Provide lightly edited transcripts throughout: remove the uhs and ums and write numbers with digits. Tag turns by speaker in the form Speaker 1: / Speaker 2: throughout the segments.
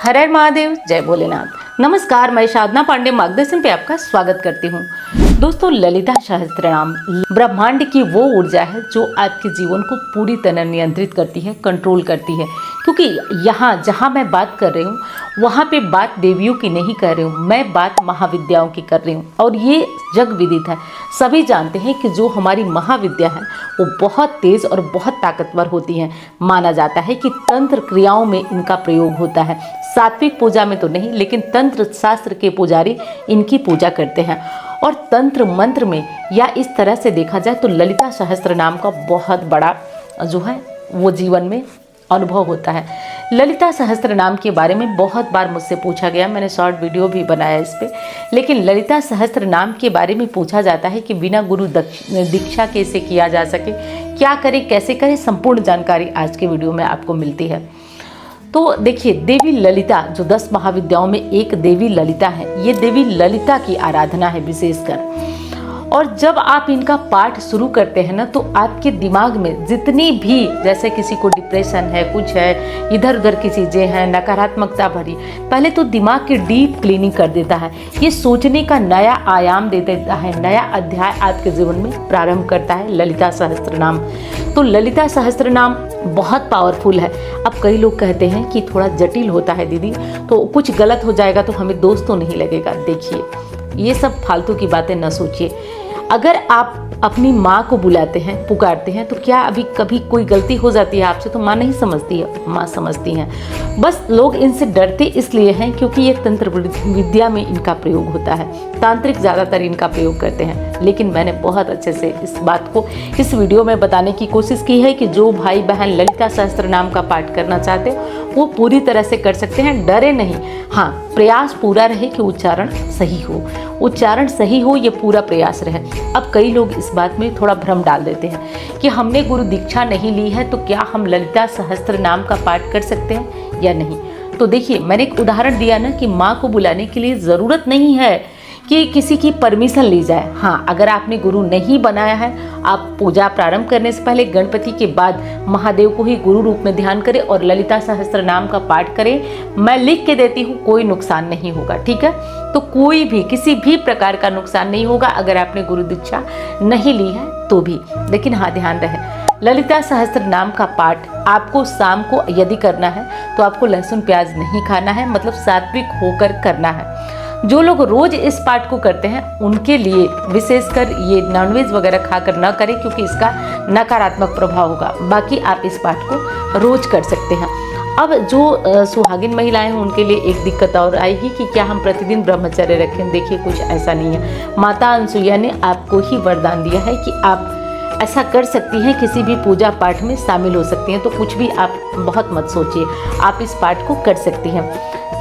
Speaker 1: हर हर महादेव, जय भोलेनाथ। नमस्कार, मैं साधना पांडे मार्गदर्शन पे आपका स्वागत करती हूँ। दोस्तों, ललिता सहस्त्रनाम ब्रह्मांड की वो ऊर्जा है जो आपके जीवन को पूरी तरह नियंत्रित करती है, कंट्रोल करती है। क्योंकि यहाँ जहाँ मैं बात कर रही हूँ वहाँ पे बात देवियों की नहीं कर रही हूँ, मैं बात महाविद्याओं की कर रही हूँ। और ये जग विदित है, सभी जानते हैं कि जो हमारी महाविद्या है वो बहुत तेज और बहुत ताकतवर होती हैं। माना जाता है कि तंत्र क्रियाओं में इनका प्रयोग होता है, सात्विक पूजा में तो नहीं, लेकिन तंत्र शास्त्र के पुजारी इनकी पूजा करते हैं। और तंत्र मंत्र में या इस तरह से देखा जाए तो ललिता सहस्त्र नाम का बहुत बड़ा जो है वो जीवन में अनुभव होता है। ललिता सहस्त्र नाम के बारे में बहुत बार मुझसे पूछा गया, मैंने शॉर्ट वीडियो भी बनाया इस पे। लेकिन ललिता सहस्त्र नाम के बारे में पूछा जाता है कि बिना गुरु दीक्षा कैसे किया जा सके, क्या करें, कैसे करें, संपूर्ण जानकारी आज के वीडियो में आपको मिलती है। तो देखिए, देवी ललिता जो 10 महाविद्याओं में एक देवी ललिता है, ये देवी ललिता की आराधना है विशेषकर। और जब आप इनका पाठ शुरू करते हैं ना, तो आपके दिमाग में जितनी भी, जैसे किसी को डिप्रेशन है, कुछ है, इधर उधर की चीज़ें हैं, नकारात्मकता भरी, पहले तो दिमाग की डीप क्लीनिंग कर देता है। ये सोचने का नया आयाम दे देता है, नया अध्याय आपके जीवन में प्रारंभ करता है ललिता सहस्त्र नाम। तो ललिता सहस्त्र नाम बहुत पावरफुल है। अब कई लोग कहते हैं कि थोड़ा जटिल होता है दीदी, तो कुछ गलत हो जाएगा तो हमें दोष तो नहीं लगेगा। देखिए, ये सब फालतू की बातें न सोचिए। अगर आप अपनी माँ को बुलाते हैं, पुकारते हैं, तो क्या अभी कभी कोई गलती हो जाती है आपसे तो माँ नहीं समझती है, माँ समझती हैं। बस लोग इनसे डरते इसलिए हैं क्योंकि ये तंत्र विद्या में इनका प्रयोग होता है, तांत्रिक ज़्यादातर इनका प्रयोग करते हैं। लेकिन मैंने बहुत अच्छे से इस बात को इस वीडियो में बताने की कोशिश की है कि जो भाई बहन ललिता सहस्त्र नाम का पाठ करना चाहते हैं वो पूरी तरह से कर सकते हैं, डरे नहीं। हाँ, प्रयास पूरा रहे कि उच्चारण सही हो, उच्चारण सही हो, ये पूरा प्रयास रहे। अब कई लोग इस बात में थोड़ा भ्रम डाल देते हैं कि हमने गुरु दीक्षा नहीं ली है तो क्या हम ललिता सहस्त्र नाम का पाठ कर सकते हैं या नहीं। तो देखिए, मैंने एक उदाहरण दिया ना कि माँ को बुलाने के लिए ज़रूरत नहीं है कि किसी की परमिशन ली जाए। हाँ, अगर आपने गुरु नहीं बनाया है, आप पूजा प्रारंभ करने से पहले गणपति के बाद महादेव को ही गुरु रूप में ध्यान करें और ललिता सहस्त्र नाम का पाठ करें। मैं लिख के देती हूँ, कोई नुकसान नहीं होगा, ठीक है। तो कोई भी किसी भी प्रकार का नुकसान नहीं होगा अगर आपने गुरु दीक्षा नहीं ली है तो भी। लेकिन हाँ, ध्यान रहे, ललिता सहस्त्र नाम का पाठ आपको शाम को यदि करना है तो आपको लहसुन प्याज नहीं खाना है, मतलब सात्विक होकर करना है। जो लोग रोज इस पाठ को करते हैं उनके लिए विशेषकर ये नॉनवेज वगैरह खाकर ना करें क्योंकि इसका नकारात्मक प्रभाव होगा। बाकी आप इस पाठ को रोज कर सकते हैं। अब जो सुहागिन महिलाएं हैं उनके लिए एक दिक्कत और आएगी कि क्या हम प्रतिदिन ब्रह्मचर्य रखें। देखिए, कुछ ऐसा नहीं है। माता अनसुईया ने आपको ही वरदान दिया है कि आप ऐसा कर सकती हैं, किसी भी पूजा पाठ में शामिल हो सकती हैं। तो कुछ भी आप बहुत मत सोचिए, आप इस पाठ को कर सकती हैं।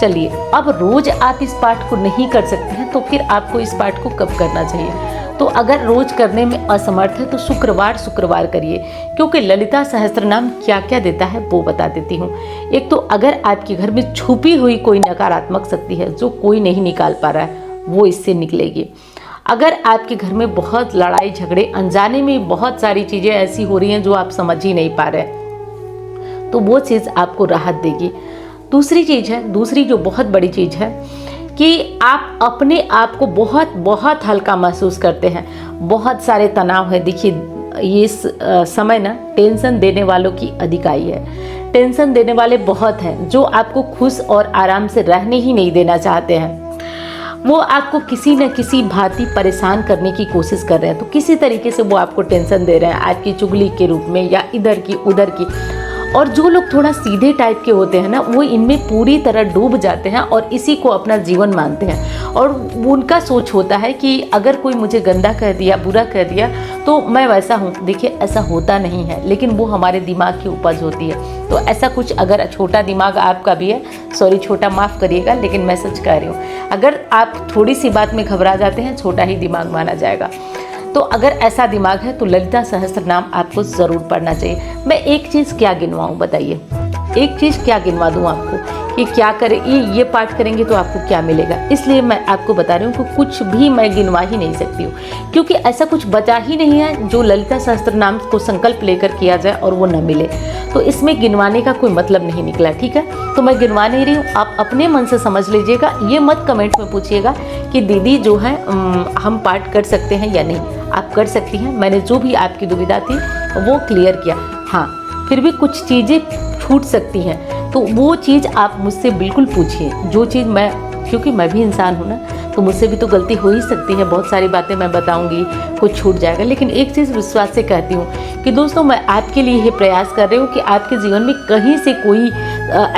Speaker 1: चलिए, अब रोज आप इस पाठ को नहीं कर सकते हैं तो फिर आपको इस पाठ को कब करना चाहिए। तो अगर रोज करने में असमर्थ है तो शुक्रवार करिए, क्योंकि ललिता सहस्त्र नाम क्या क्या देता है वो बता देती हूँ। एक तो अगर आपके घर में छुपी हुई कोई नकारात्मक शक्ति है जो कोई नहीं निकाल पा रहा है, वो इससे निकलेगी। अगर आपके घर में बहुत लड़ाई झगड़े, अनजाने में बहुत सारी चीज़ें ऐसी हो रही हैं जो आप समझ ही नहीं पा रहे, तो वो चीज़ आपको राहत देगी। दूसरी चीज़ है, दूसरी जो बहुत बड़ी चीज़ है कि आप अपने आप को बहुत बहुत हल्का महसूस करते हैं, बहुत सारे तनाव है। देखिए, ये समय ना टेंशन देने वालों की अधिकाई है। टेंशन देने वाले बहुत हैं जो आपको खुश और आराम से रहने ही नहीं देना चाहते हैं। वो आपको किसी न किसी भांति परेशान करने की कोशिश कर रहे हैं। तो किसी तरीके से वो आपको टेंशन दे रहे हैं, आपकी चुगली के रूप में या इधर की उधर की। और जो लोग थोड़ा सीधे टाइप के होते हैं ना, वो इनमें पूरी तरह डूब जाते हैं और इसी को अपना जीवन मानते हैं। और उनका सोच होता है कि अगर कोई मुझे गंदा कह दिया, बुरा कह दिया तो मैं वैसा हूँ। देखिए, ऐसा होता नहीं है, लेकिन वो हमारे दिमाग की उपज होती है। तो ऐसा कुछ, अगर छोटा दिमाग आपका भी है, सॉरी छोटा माफ़ करिएगा, लेकिन मैं सच कह रही हूँ, अगर आप थोड़ी सी बात में घबरा जाते हैं, छोटा ही दिमाग माना जाएगा। तो अगर ऐसा दिमाग है तो ललिता सहस्त्र नाम आपको ज़रूर पढ़ना चाहिए। मैं एक चीज़ क्या गिनवाऊँ, बताइए, एक चीज़ क्या गिनवा दूँ आपको कि क्या करें, ये पाठ करेंगे तो आपको क्या मिलेगा। इसलिए मैं आपको बता रही हूँ कि कुछ भी मैं गिनवा ही नहीं सकती हूँ, क्योंकि ऐसा कुछ बचा ही नहीं है जो ललिता सहस्त्र नाम को संकल्प लेकर किया जाए और वो न मिले। तो इसमें गिनवाने का कोई मतलब नहीं निकला, ठीक है। तो मैं गिनवा नहीं रही हूँ, आप अपने मन से समझ लीजिएगा। ये मत कमेंट में पूछिएगा कि दीदी जो है हम पाठ कर सकते हैं या नहीं। आप कर सकती हैं, मैंने जो भी आपकी दुविधा थी वो क्लियर किया। हाँ, फिर भी कुछ चीज़ें छूट सकती हैं, तो वो चीज़ आप मुझसे बिल्कुल पूछिए। जो चीज़ मैं, क्योंकि मैं भी इंसान हूँ ना, तो मुझसे भी तो गलती हो ही सकती है। बहुत सारी बातें मैं बताऊंगी, कुछ छूट जाएगा, लेकिन एक चीज़ विश्वास से कहती हूँ कि दोस्तों, मैं आपके लिए ये प्रयास कर रही हूँ कि आपके जीवन में कहीं से कोई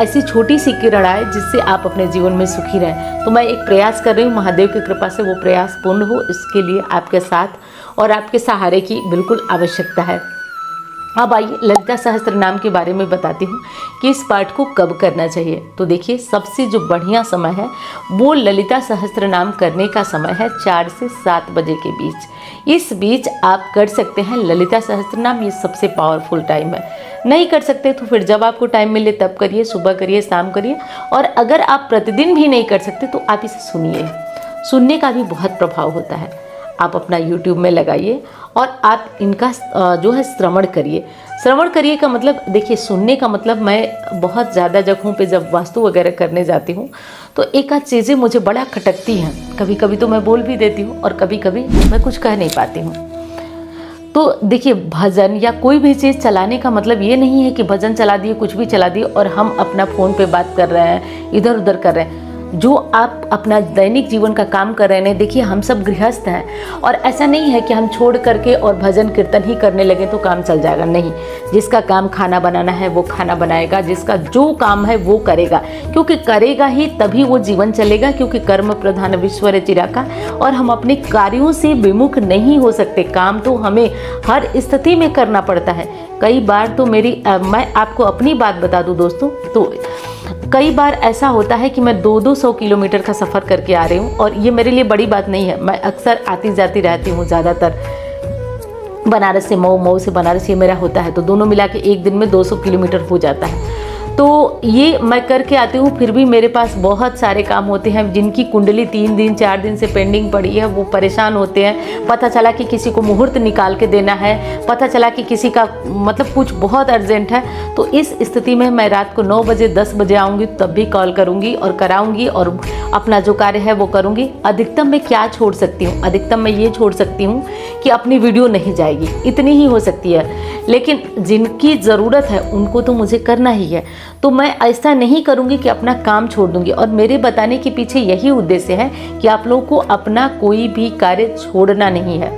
Speaker 1: ऐसी छोटी सी किरण आए जिससे आप अपने जीवन में सुखी रहें। तो मैं एक प्रयास कर रही हूँ, महादेव की कृपा से वो प्रयास पूर्ण हो। इसके लिए आपके साथ और आपके सहारे की बिल्कुल आवश्यकता है। अब आइए ललिता सहस्त्र नाम के बारे में बताती हूँ कि इस पाठ को कब करना चाहिए। तो देखिए, सबसे जो बढ़िया समय है वो ललिता सहस्त्र नाम करने का समय है 4 से 7 बजे के बीच। इस बीच आप कर सकते हैं ललिता सहस्त्र नाम, ये सबसे पावरफुल टाइम है। नहीं कर सकते तो फिर जब आपको टाइम मिले तब करिए, सुबह करिए, शाम करिए। और अगर आप प्रतिदिन भी नहीं कर सकते तो आप इसे सुनिए, सुनने का भी बहुत प्रभाव होता है। आप अपना YouTube में लगाइए और आप इनका जो है श्रवण करिए। श्रवण करिए का मतलब, देखिए, सुनने का मतलब, मैं बहुत ज़्यादा जगहों पे जब वास्तु वगैरह करने जाती हूँ तो एक आध चीज़ें मुझे बड़ा खटकती हैं। कभी कभी तो मैं बोल भी देती हूँ और कभी कभी मैं कुछ कह नहीं पाती हूँ। तो देखिए, भजन या कोई भी चीज़ चलाने का मतलब ये नहीं है कि भजन चला दिए, कुछ भी चला दिए और हम अपना फ़ोन पे बात कर रहे हैं, इधर उधर कर रहे हैं। जो आप अपना दैनिक जीवन का काम कर रहे हैं, देखिए हम सब गृहस्थ हैं और ऐसा नहीं है कि हम छोड़ करके और भजन कीर्तन ही करने लगे तो काम चल जाएगा। नहीं, जिसका काम खाना बनाना है वो खाना बनाएगा, जिसका जो काम है वो करेगा, क्योंकि करेगा ही तभी वो जीवन चलेगा। क्योंकि कर्म प्रधान विश्व चिराका, और हम अपने कार्यों से विमुख नहीं हो सकते। काम तो हमें हर स्थिति में करना पड़ता है। कई बार तो मैं आपको अपनी बात बता दूं दोस्तों, तो कई बार ऐसा होता है कि मैं 200 किलोमीटर का सफ़र करके आ रही हूँ और ये मेरे लिए बड़ी बात नहीं है। मैं अक्सर आती जाती रहती हूँ, ज़्यादातर बनारस से मऊ, मऊ से बनारस, ये मेरा होता है। तो दोनों मिला के एक दिन में 200 किलोमीटर हो जाता है। तो ये मैं करके आती हूँ, फिर भी मेरे पास बहुत सारे काम होते हैं जिनकी कुंडली 3 दिन 4 दिन से पेंडिंग पड़ी है। वो परेशान होते हैं। पता चला कि किसी को मुहूर्त निकाल के देना है, पता चला कि किसी का मतलब कुछ बहुत अर्जेंट है। तो इस स्थिति में मैं रात को 9 बजे 10 बजे आऊँगी तब भी कॉल करूँगी और कराऊँगी और अपना जो कार्य है वो करूँगी। अधिकतम मैं क्या छोड़ सकती हूँ? अधिकतम मैं ये छोड़ सकती हूँ कि अपनी वीडियो नहीं जाएगी, इतनी ही हो सकती है। लेकिन जिनकी ज़रूरत है उनको तो मुझे करना ही है। तो मैं ऐसा नहीं करूँगी कि अपना काम छोड़ दूँगी। और मेरे बताने के पीछे यही उद्देश्य है कि आप लोगों को अपना कोई भी कार्य छोड़ना नहीं है,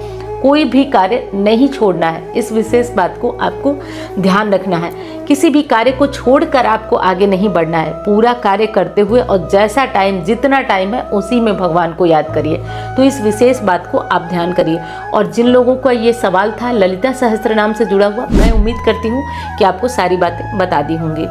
Speaker 1: कोई भी कार्य नहीं छोड़ना है। इस विशेष बात को आपको ध्यान रखना है। किसी भी कार्य को छोड़कर आपको आगे नहीं बढ़ना है। पूरा कार्य करते हुए और जैसा टाइम, जितना टाइम है उसी में भगवान को याद करिए। तो इस विशेष बात को आप ध्यान करिए। और जिन लोगों का ये सवाल था ललिता सहस्त्र नाम से जुड़ा हुआ, मैं उम्मीद करती हूँ कि आपको सारी बातें बता दी होंगी।